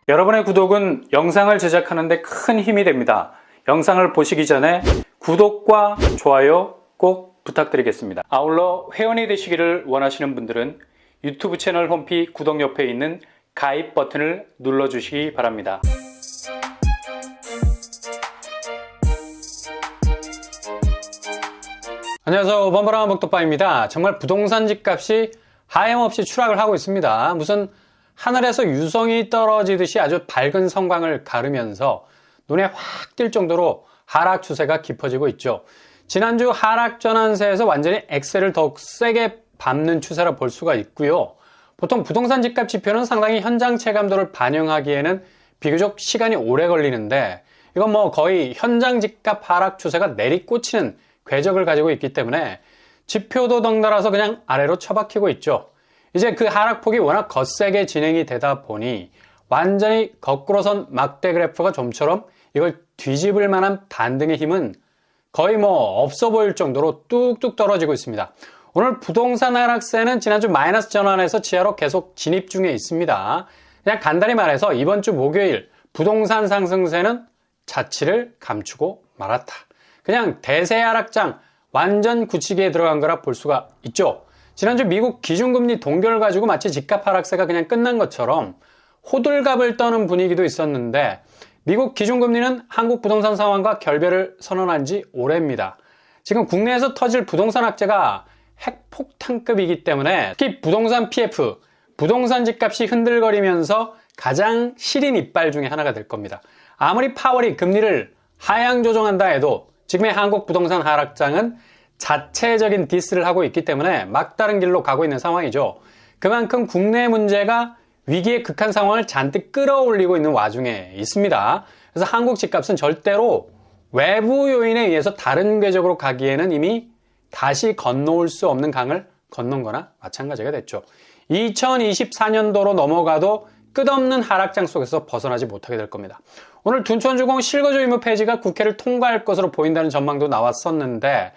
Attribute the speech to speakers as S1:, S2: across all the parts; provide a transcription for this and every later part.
S1: 여러분의 구독은 영상을 제작하는 데 큰 힘이 됩니다. 영상을 보시기 전에 구독과 좋아요 꼭 부탁드리겠습니다. 아울러 회원이 되시기를 원하시는 분들은 유튜브 채널 홈피 구독 옆에 있는 가입 버튼을 눌러주시기 바랍니다. 안녕하세요. 범바람 복덕바입니다. 정말 부동산 집값이 하염없이 추락을 하고 있습니다. 무슨 하늘에서 유성이 떨어지듯이 아주 밝은 성광을 가르면서 눈에 확 띌 정도로 하락 추세가 깊어지고 있죠. 지난주 하락 전환세에서 완전히 엑셀을 더욱 세게 밟는 추세라 볼 수가 있고요. 보통 부동산 집값 지표는 상당히 현장 체감도를 반영하기에는 비교적 시간이 오래 걸리는데 이건 거의 현장 집값 하락 추세가 내리꽂히는 궤적을 가지고 있기 때문에 지표도 덩달아서 그냥 아래로 처박히고 있죠. 이제 그 하락폭이 워낙 거세게 진행이 되다 보니 완전히 거꾸로선 막대 그래프가 좀처럼 이걸 뒤집을 만한 반등의 힘은 거의 없어 보일 정도로 뚝뚝 떨어지고 있습니다. 오늘 부동산 하락세는 지난주 마이너스 전환에서 지하로 계속 진입 중에 있습니다. 그냥 간단히 말해서 이번 주 목요일 부동산 상승세는 자취를 감추고 말았다. 그냥 대세 하락장 완전 굳히기에 들어간 거라 볼 수가 있죠. 지난주 미국 기준금리 동결 가지고 마치 집값 하락세가 그냥 끝난 것처럼 호들갑을 떠는 분위기도 있었는데 미국 기준금리는 한국 부동산 상황과 결별을 선언한 지 오래입니다. 지금 국내에서 터질 부동산 악재가 핵폭탄급이기 때문에 특히 부동산 PF, 부동산 집값이 흔들거리면서 가장 시린 이빨 중에 하나가 될 겁니다. 아무리 파월이 금리를 하향 조정한다 해도 지금의 한국 부동산 하락장은 자체적인 디스를 하고 있기 때문에 막다른 길로 가고 있는 상황이죠. 그만큼 국내 문제가 위기의 극한 상황을 잔뜩 끌어올리고 있는 와중에 있습니다. 그래서 한국 집값은 절대로 외부 요인에 의해서 다른 궤적으로 가기에는 이미 다시 건너올 수 없는 강을 건넌 거나 마찬가지가 됐죠. 2024년도로 넘어가도 끝없는 하락장 속에서 벗어나지 못하게 될 겁니다. 오늘 둔촌주공 실거주 의무 폐지가 국회를 통과할 것으로 보인다는 전망도 나왔었는데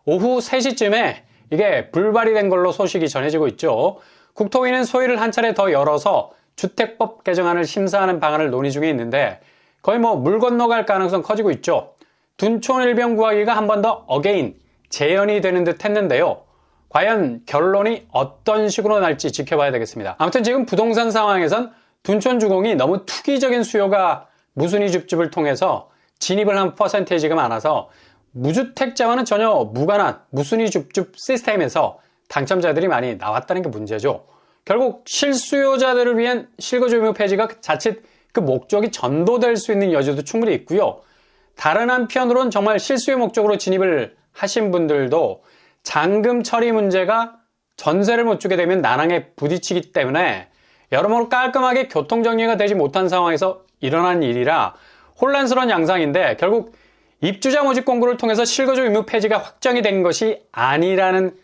S1: 오후 3시쯤에 이게 불발이 된 걸로 소식이 전해지고 있죠. 국토위는 소위를 한 차례 더 열어서 주택법 개정안을 심사하는 방안을 논의 중에 있는데 거의 물 건너갈 가능성 커지고 있죠. 둔촌 일병 구하기가 한 번 더 어게인 재연이 되는 듯 했는데요. 과연 결론이 어떤 식으로 날지 지켜봐야 되겠습니다. 아무튼 지금 부동산 상황에선 둔촌 주공이 너무 투기적인 수요가 무순위 줍줍을 통해서 진입을 한 퍼센테이지가 많아서 무주택자와는 전혀 무관한 무순위 줍줍 시스템에서 당첨자들이 많이 나왔다는 게 문제죠. 결국 실수요자들을 위한 실거주 의무 폐지가 자칫 그 목적이 전도될 수 있는 여지도 충분히 있고요. 다른 한편으로는 정말 실수요 목적으로 진입을 하신 분들도 잔금 처리 문제가 전세를 못 주게 되면 난항에 부딪히기 때문에 여러모로 깔끔하게 교통정리가 되지 못한 상황에서 일어난 일이라 혼란스러운 양상인데 결국 입주자 모집 공고를 통해서 실거주 의무 폐지가 확정이 된 것이 아니라는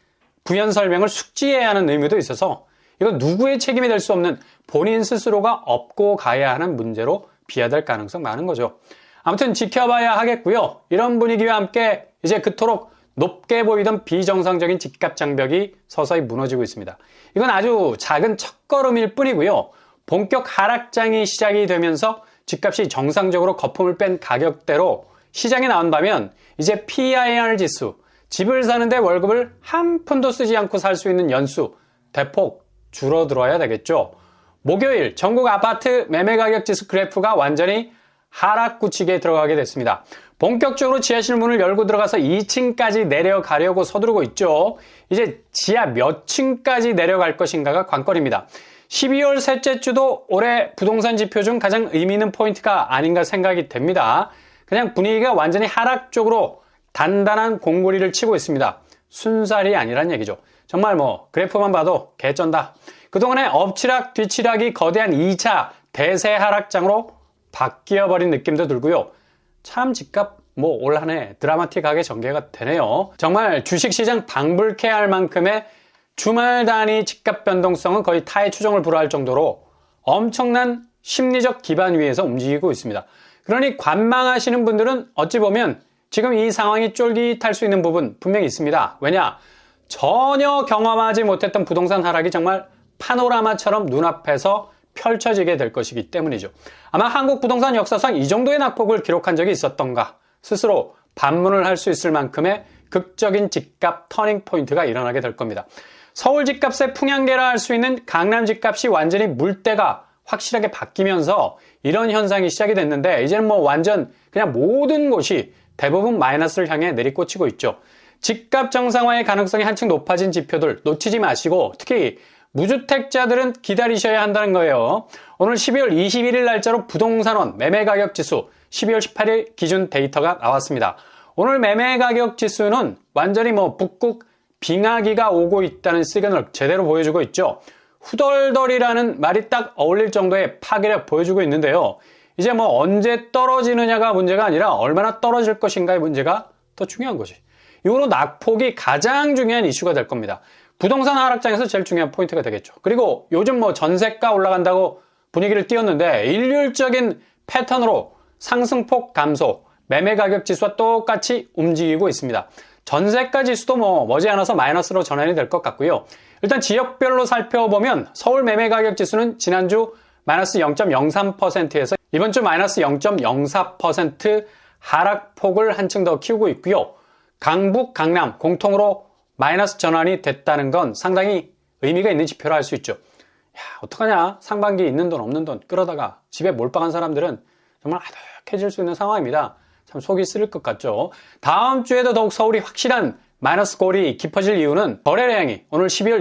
S1: 부연 설명을 숙지해야 하는 의무도 있어서 이건 누구의 책임이 될 수 없는 본인 스스로가 업고 가야 하는 문제로 비화될 가능성 많은 거죠. 아무튼 지켜봐야 하겠고요. 이런 분위기와 함께 이제 그토록 높게 보이던 비정상적인 집값 장벽이 서서히 무너지고 있습니다. 이건 아주 작은 첫걸음일 뿐이고요. 본격 하락장이 시작이 되면서 집값이 정상적으로 거품을 뺀 가격대로 시장에 나온다면 이제 PIR 지수, 집을 사는데 월급을 한 푼도 쓰지 않고 살 수 있는 연수 대폭 줄어들어야 되겠죠. 목요일 전국 아파트 매매 가격 지수 그래프가 완전히 하락 굳히기에 들어가게 됐습니다. 본격적으로 지하실 문을 열고 들어가서 2층까지 내려가려고 서두르고 있죠. 이제 지하 몇 층까지 내려갈 것인가가 관건입니다. 12월 셋째 주도 올해 부동산 지표 중 가장 의미 있는 포인트가 아닌가 생각이 됩니다. 그냥 분위기가 완전히 하락 쪽으로 단단한 공고리를 치고 있습니다. 순살이 아니란 얘기죠. 정말 그래프만 봐도 개쩐다. 그동안의 엎치락 뒤치락이 거대한 2차 대세 하락장으로 바뀌어버린 느낌도 들고요. 참 집값 올 한 해 드라마틱하게 전개가 되네요. 정말 주식시장 방불케 할 만큼의 주말 단위 집값 변동성은 거의 타의 추종을 불허할 정도로 엄청난 심리적 기반 위에서 움직이고 있습니다. 그러니 관망하시는 분들은 어찌 보면 지금 이 상황이 쫄깃할 수 있는 부분 분명히 있습니다. 왜냐? 전혀 경험하지 못했던 부동산 하락이 정말 파노라마처럼 눈앞에서 펼쳐지게 될 것이기 때문이죠. 아마 한국 부동산 역사상 이 정도의 낙폭을 기록한 적이 있었던가 스스로 반문을 할 수 있을 만큼의 극적인 집값 터닝 포인트가 일어나게 될 겁니다. 서울 집값의 풍향계라 할 수 있는 강남 집값이 완전히 물때가 확실하게 바뀌면서 이런 현상이 시작이 됐는데 이제는 뭐 완전 그냥 모든 곳이 대부분 마이너스를 향해 내리꽂히고 있죠. 집값 정상화의 가능성이 한층 높아진 지표들 놓치지 마시고 특히 무주택자들은 기다리셔야 한다는 거예요. 오늘 12월 21일 날짜로 부동산원 매매가격지수 12월 18일 기준 데이터가 나왔습니다. 오늘 매매가격지수는 완전히 뭐 북극 빙하기가 오고 있다는 시그널을 제대로 보여주고 있죠. 후덜덜이라는 말이 딱 어울릴 정도의 파괴력 보여주고 있는데요. 이제 뭐 언제 떨어지느냐가 문제가 아니라 얼마나 떨어질 것인가의 문제가 더 중요한 것이. 이후로 낙폭이 가장 중요한 이슈가 될 겁니다. 부동산 하락장에서 제일 중요한 포인트가 되겠죠. 그리고 요즘 뭐 전세가 올라간다고 분위기를 띄웠는데 일률적인 패턴으로 상승폭 감소, 매매가격 지수와 똑같이 움직이고 있습니다. 전세가 지수도 뭐 머지않아서 마이너스로 전환이 될 것 같고요. 일단 지역별로 살펴보면 서울 매매가격 지수는 지난주 마이너스 0.03%에서 이번 주 마이너스 0.04% 하락폭을 한층 더 키우고 있고요. 강북, 강남 공통으로 마이너스 전환이 됐다는 건 상당히 의미가 있는 지표라 할 수 있죠. 야, 어떡하냐? 상반기 있는 돈 없는 돈 끌어다가 집에 몰빵한 사람들은 정말 아득해질 수 있는 상황입니다. 참 속이 쓰릴 것 같죠. 다음 주에도 더욱 서울이 확실한 마이너스 골이 깊어질 이유는 거래량이 오늘 12월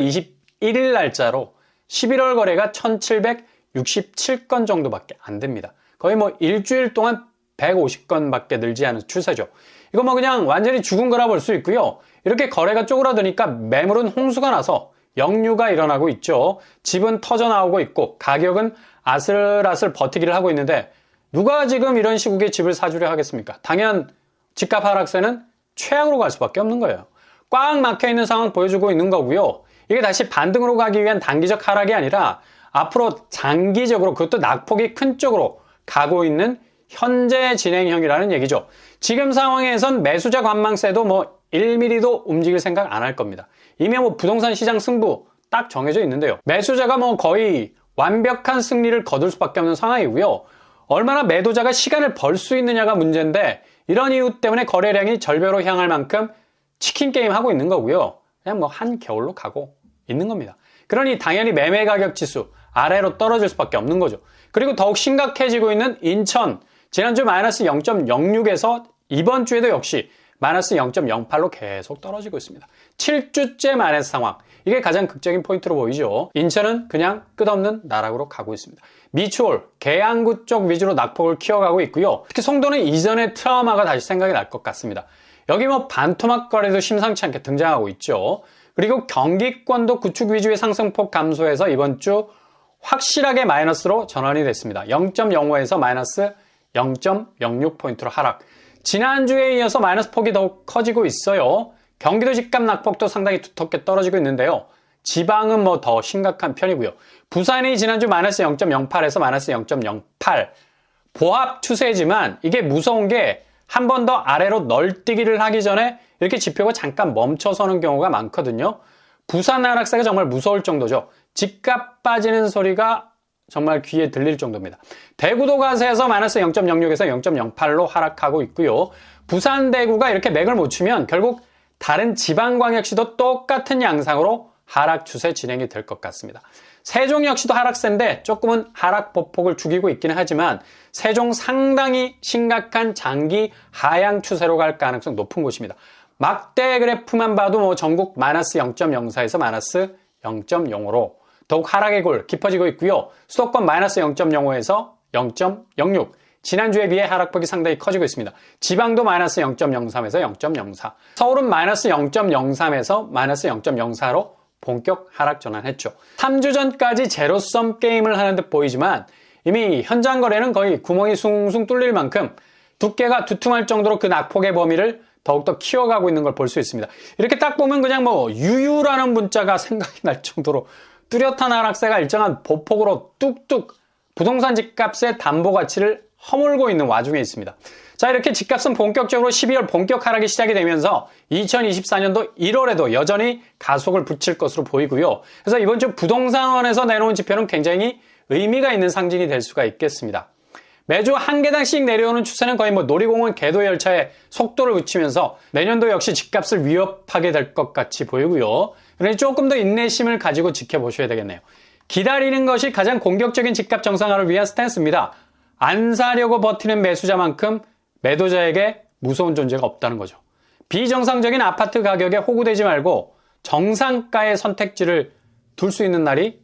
S1: 21일 날짜로 11월 거래가 1767건 정도밖에 안 됩니다. 거의 뭐 일주일 동안 150건밖에 늘지 않은 추세죠. 이거 뭐 그냥 완전히 죽은 거라 볼 수 있고요. 이렇게 거래가 쪼그라드니까 매물은 홍수가 나서 역류가 일어나고 있죠. 집은 터져 나오고 있고 가격은 아슬아슬 버티기를 하고 있는데 누가 지금 이런 시국에 집을 사주려 하겠습니까? 당연 집값 하락세는 최악으로 갈 수밖에 없는 거예요. 꽉 막혀있는 상황 보여주고 있는 거고요. 이게 다시 반등으로 가기 위한 단기적 하락이 아니라 앞으로 장기적으로 그것도 낙폭이 큰 쪽으로 가고 있는 현재 진행형이라는 얘기죠. 지금 상황에선 매수자 관망세도 뭐 1mm도 움직일 생각 안 할 겁니다. 이미 뭐 부동산 시장 승부 딱 정해져 있는데요. 매수자가 뭐 거의 완벽한 승리를 거둘 수밖에 없는 상황이고요. 얼마나 매도자가 시간을 벌 수 있느냐가 문제인데 이런 이유 때문에 거래량이 절벽으로 향할 만큼 치킨 게임 하고 있는 거고요. 그냥 뭐 한겨울로 가고 있는 겁니다. 그러니 당연히 매매 가격 지수 아래로 떨어질 수밖에 없는 거죠. 그리고 더욱 심각해지고 있는 인천 지난주 마이너스 0.06에서 이번 주에도 역시 마이너스 0.08로 계속 떨어지고 있습니다. 7주째 마이너스 상황. 이게 가장 극적인 포인트로 보이죠. 인천은 그냥 끝없는 나락으로 가고 있습니다. 미추홀, 계양구 쪽 위주로 낙폭을 키워가고 있고요. 특히 송도는 이전의 트라우마가 다시 생각이 날 것 같습니다. 여기 뭐 반토막 거래도 심상치 않게 등장하고 있죠. 그리고 경기권도 구축 위주의 상승폭 감소해서 이번 주 확실하게 마이너스로 전환이 됐습니다. 0.05에서 마이너스 0.06포인트로 하락. 지난주에 이어서 마이너스 폭이 더욱 커지고 있어요. 경기도 집값 낙폭도 상당히 두텁게 떨어지고 있는데요. 지방은 뭐 더 심각한 편이고요. 부산이 지난주 마이너스 0.08에서 마이너스 0.08 보합 추세지만 이게 무서운 게 한 번 더 아래로 널뛰기를 하기 전에 이렇게 지표가 잠깐 멈춰서는 경우가 많거든요. 부산 하락세가 정말 무서울 정도죠. 집값 빠지는 소리가 정말 귀에 들릴 정도입니다. 대구도 가세에서 마이너스 0.06에서 0.08로 하락하고 있고요. 부산, 대구가 이렇게 맥을 못 추면 결국 다른 지방광역시도 똑같은 양상으로 하락 추세 진행이 될 것 같습니다. 세종 역시도 하락세인데 조금은 하락 보폭을 죽이고 있기는 하지만 세종 상당히 심각한 장기 하향 추세로 갈 가능성 높은 곳입니다. 막대 그래프만 봐도 뭐 전국 마이너스 0.04에서 마이너스 0.05로 더욱 하락의 골 깊어지고 있고요. 수도권 마이너스 0.05에서 0.06 지난주에 비해 하락폭이 상당히 커지고 있습니다. 지방도 마이너스 0.03에서 0.04 서울은 마이너스 0.03에서 마이너스 0.04로 본격 하락 전환했죠. 3주 전까지 제로섬 게임을 하는 듯 보이지만 이미 현장 거래는 거의 구멍이 숭숭 뚫릴 만큼 두께가 두툼할 정도로 그 낙폭의 범위를 더욱더 키워가고 있는 걸 볼 수 있습니다. 이렇게 딱 보면 그냥 뭐 유유라는 문자가 생각이 날 정도로 뚜렷한 하락세가 일정한 보폭으로 뚝뚝 부동산 집값의 담보 가치를 허물고 있는 와중에 있습니다. 자, 이렇게 집값은 본격적으로 12월 본격 하락이 시작이 되면서 2024년도 1월에도 여전히 가속을 붙일 것으로 보이고요. 그래서 이번 주 부동산원에서 내놓은 지표는 굉장히 의미가 있는 상징이 될 수가 있겠습니다. 매주 한 계단씩 내려오는 추세는 거의 놀이공원 궤도 열차의 속도를 그치면서 내년도 역시 집값을 위협하게 될 것 같이 보이고요. 그러니 조금 더 인내심을 가지고 지켜보셔야 되겠네요. 기다리는 것이 가장 공격적인 집값 정상화를 위한 스탠스입니다. 안 사려고 버티는 매수자만큼 매도자에게 무서운 존재가 없다는 거죠. 비정상적인 아파트 가격에 호구되지 말고 정상가의 선택지를 둘 수 있는 날이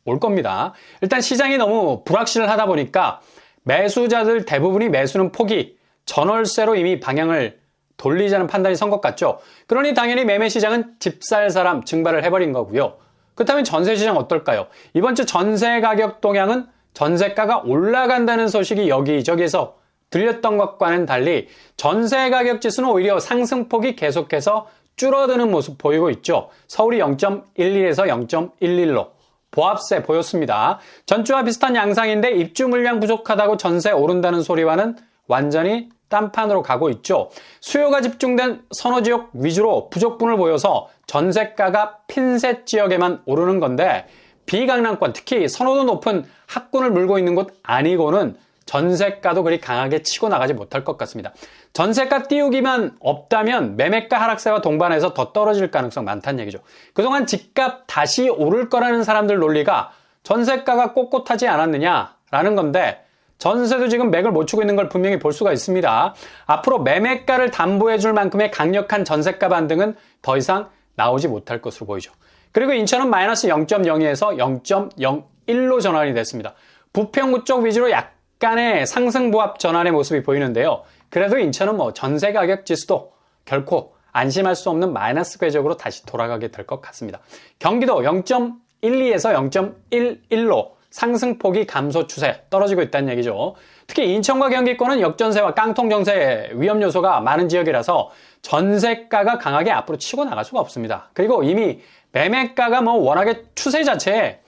S1: 올 겁니다. 일단 시장이 너무 불확실하다 보니까 매수자들 대부분이 매수는 포기, 전월세로 이미 방향을 돌리자는 판단이 선 것 같죠. 그러니 당연히 매매 시장은 집 살 사람 증발을 해버린 거고요. 그렇다면 전세 시장 어떨까요? 이번 주 전세 가격 동향은 전세가가 올라간다는 소식이 여기저기에서 들렸던 것과는 달리 전세 가격 지수는 오히려 상승폭이 계속해서 줄어드는 모습 보이고 있죠. 서울이 0.11에서 0.11로 보합세 보였습니다. 전주와 비슷한 양상인데 입주 물량 부족하다고 전세 오른다는 소리와는 완전히 딴판으로 가고 있죠. 수요가 집중된 선호지역 위주로 부족분을 보여서 전세가가 핀셋 지역에만 오르는 건데 비강남권, 특히 선호도 높은 학군을 물고 있는 곳 아니고는 전세가도 그리 강하게 치고 나가지 못할 것 같습니다. 전세가 띄우기만 없다면 매매가 하락세와 동반해서 더 떨어질 가능성 많다는 얘기죠. 그동안 집값 다시 오를 거라는 사람들 논리가 전세가가 꼿꼿하지 않았느냐라는 건데 전세도 지금 맥을 못 추고 있는 걸 분명히 볼 수가 있습니다. 앞으로 매매가를 담보해 줄 만큼의 강력한 전세가 반등은 더 이상 나오지 못할 것으로 보이죠. 그리고 인천은 마이너스 0.02에서 0.01로 전환이 됐습니다. 부평구 쪽 위주로 약간의 상승보합 전환의 모습이 보이는데요. 그래도 인천은 전세 가격 지수도 결코 안심할 수 없는 마이너스 궤적으로 다시 돌아가게 될 것 같습니다. 경기도 0.12에서 0.11로 상승폭이 감소 추세 떨어지고 있다는 얘기죠. 특히 인천과 경기권은 역전세와 깡통정세 위험 요소가 많은 지역이라서 전세가가 강하게 앞으로 치고 나갈 수가 없습니다. 그리고 이미 매매가가 워낙에 추세 자체에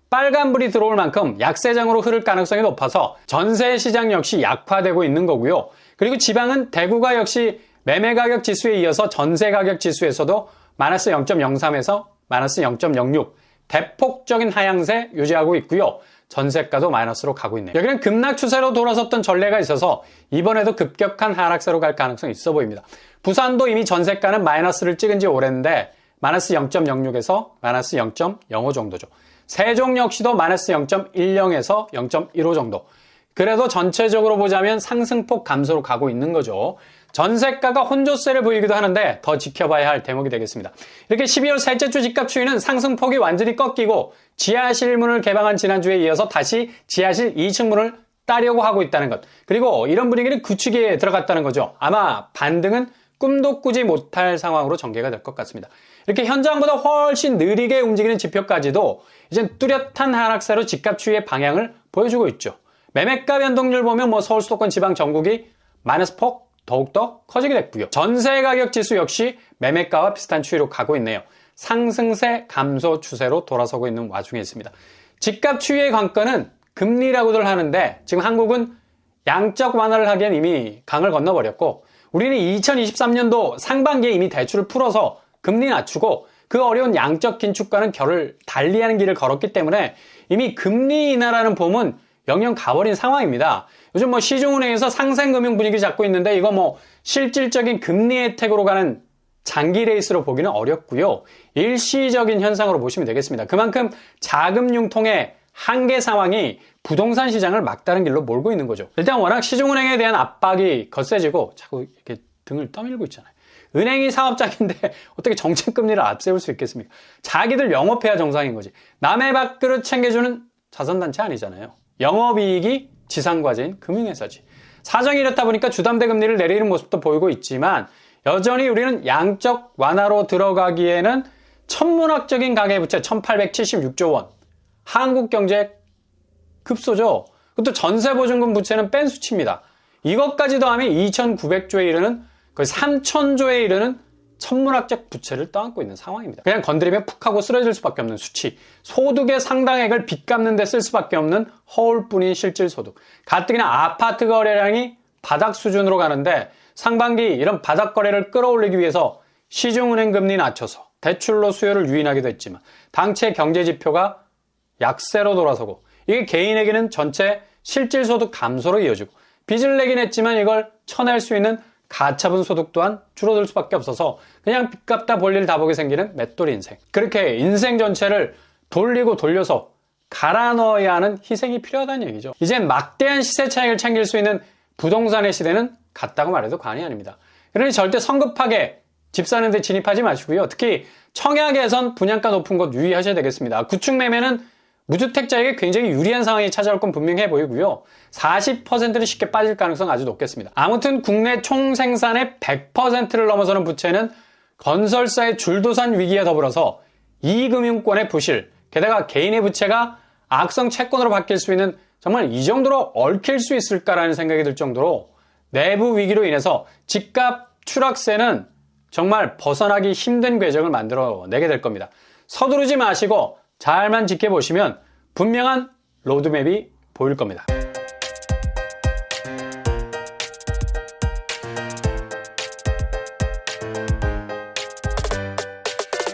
S1: 빨간불이 들어올 만큼 약세장으로 흐를 가능성이 높아서 전세 시장 역시 약화되고 있는 거고요. 그리고 지방은 대구가 역시 매매가격 지수에 이어서 전세가격 지수에서도 마이너스 0.03에서 마이너스 0.06 대폭적인 하향세 유지하고 있고요. 전세가도 마이너스로 가고 있네요. 여기는 급락 추세로 돌아섰던 전례가 있어서 이번에도 급격한 하락세로 갈 가능성이 있어 보입니다. 부산도 이미 전세가는 마이너스를 찍은 지 오래인데 마이너스 0.06에서 마이너스 0.05 정도죠. 세종 역시도 마이너스 0.10에서 0.15 정도. 그래도 전체적으로 보자면 상승폭 감소로 가고 있는 거죠. 전세가가 혼조세를 보이기도 하는데 더 지켜봐야 할 대목이 되겠습니다. 이렇게 12월 셋째 주 집값 추이는 상승폭이 완전히 꺾이고 지하실 문을 개방한 지난주에 이어서 다시 지하실 2층 문을 따려고 하고 있다는 것. 그리고 이런 분위기는 굳히기에 들어갔다는 거죠. 아마 반등은 꿈도 꾸지 못할 상황으로 전개가 될 것 같습니다. 이렇게 현장보다 훨씬 느리게 움직이는 지표까지도 이제 뚜렷한 하락세로 집값 추이의 방향을 보여주고 있죠. 매매가 변동률 보면 서울 수도권 지방 전국이 마이너스 폭 더욱더 커지게 됐고요. 전세 가격 지수 역시 매매가와 비슷한 추이로 가고 있네요. 상승세 감소 추세로 돌아서고 있는 와중에 있습니다. 집값 추이의 관건은 금리라고들 하는데 지금 한국은 양적 완화를 하기엔 이미 강을 건너버렸고 우리는 2023년도 상반기에 이미 대출을 풀어서 금리 낮추고 그 어려운 양적 긴축과는 결을 달리하는 길을 걸었기 때문에 이미 금리 인하라는 봄은 영영 가버린 상황입니다. 요즘 시중은행에서 상생금융 분위기 잡고 있는데 이거 실질적인 금리 혜택으로 가는 장기 레이스로 보기는 어렵고요. 일시적인 현상으로 보시면 되겠습니다. 그만큼 자금 융통의 한계 상황이 부동산 시장을 막다른 길로 몰고 있는 거죠. 일단 워낙 시중은행에 대한 압박이 거세지고 자꾸 이렇게 등을 떠밀고 있잖아요. 은행이 사업장인데 어떻게 정책금리를 앞세울 수 있겠습니까? 자기들 영업해야 정상인 거지. 남의 밥그릇 챙겨주는 자선단체 아니잖아요. 영업이익이 지상과제인 금융회사지. 사정이 이렇다 보니까 주담대 금리를 내리는 모습도 보이고 있지만 여전히 우리는 양적 완화로 들어가기에는 천문학적인 가계부채 1876조 원. 한국경제 급소죠. 그것도 전세보증금 부채는 뺀 수치입니다. 이것까지 더하면 2,900조에 이르는 거의 3,000조에 이르는 천문학적 부채를 떠안고 있는 상황입니다. 그냥 건드리면 푹 하고 쓰러질 수밖에 없는 수치. 소득의 상당액을 빚 갚는 데 쓸 수밖에 없는 허울뿐인 실질소득. 가뜩이나 아파트 거래량이 바닥 수준으로 가는데 상반기 이런 바닥 거래를 끌어올리기 위해서 시중은행 금리 낮춰서 대출로 수요를 유인하기도 했지만 당체 경제지표가 약세로 돌아서고 이게 개인에게는 전체 실질소득 감소로 이어지고 빚을 내긴 했지만 이걸 쳐낼 수 있는 가처분 소득 또한 줄어들 수밖에 없어서 그냥 빚 갚다 볼 일 다 보게 생기는 맷돌 인생. 그렇게 인생 전체를 돌리고 돌려서 갈아 넣어야 하는 희생이 필요하다는 얘기죠. 이젠 막대한 시세 차익을 챙길 수 있는 부동산의 시대는 갔다고 말해도 과언이 아닙니다. 그러니 절대 성급하게 집 사는 데 진입하지 마시고요. 특히 청약에선 분양가 높은 곳 유의하셔야 되겠습니다. 구축 매매는 무주택자에게 굉장히 유리한 상황이 찾아올 건 분명해 보이고요. 40%는 쉽게 빠질 가능성 아주 높겠습니다. 아무튼 국내 총 생산의 100%를 넘어서는 부채는 건설사의 줄도산 위기와 더불어서 이금융권의 부실, 게다가 개인의 부채가 악성 채권으로 바뀔 수 있는 정말 이 정도로 얽힐 수 있을까라는 생각이 들 정도로 내부 위기로 인해서 집값 추락세는 정말 벗어나기 힘든 궤적을 만들어내게 될 겁니다. 서두르지 마시고 잘만 지켜보시면 분명한 로드맵이 보일 겁니다.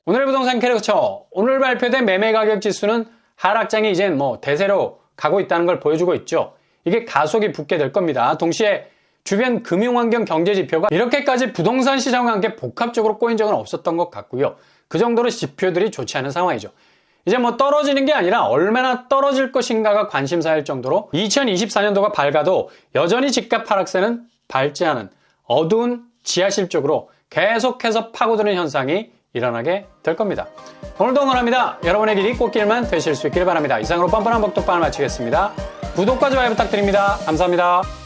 S1: 오늘의 부동산 캐릭터, 오늘 발표된 매매 가격 지수는 하락장이 이젠 대세로 가고 있다는 걸 보여주고 있죠. 이게 가속이 붙게 될 겁니다. 동시에 주변 금융환경 경제 지표가 이렇게까지 부동산 시장과 함께 복합적으로 꼬인 적은 없었던 것 같고요. 그 정도로 지표들이 좋지 않은 상황이죠. 이제 떨어지는 게 아니라 얼마나 떨어질 것인가가 관심사일 정도로 2024년도가 밝아도 여전히 집값 하락세는 밟지 않은 어두운 지하실 쪽으로 계속해서 파고드는 현상이 일어나게 될 겁니다. 오늘도 응원합니다. 여러분의 길이 꽃길만 되실 수 있길 바랍니다. 이상으로 뻔뻔한 복덕방을 마치겠습니다. 구독과 좋아요 부탁드립니다. 감사합니다.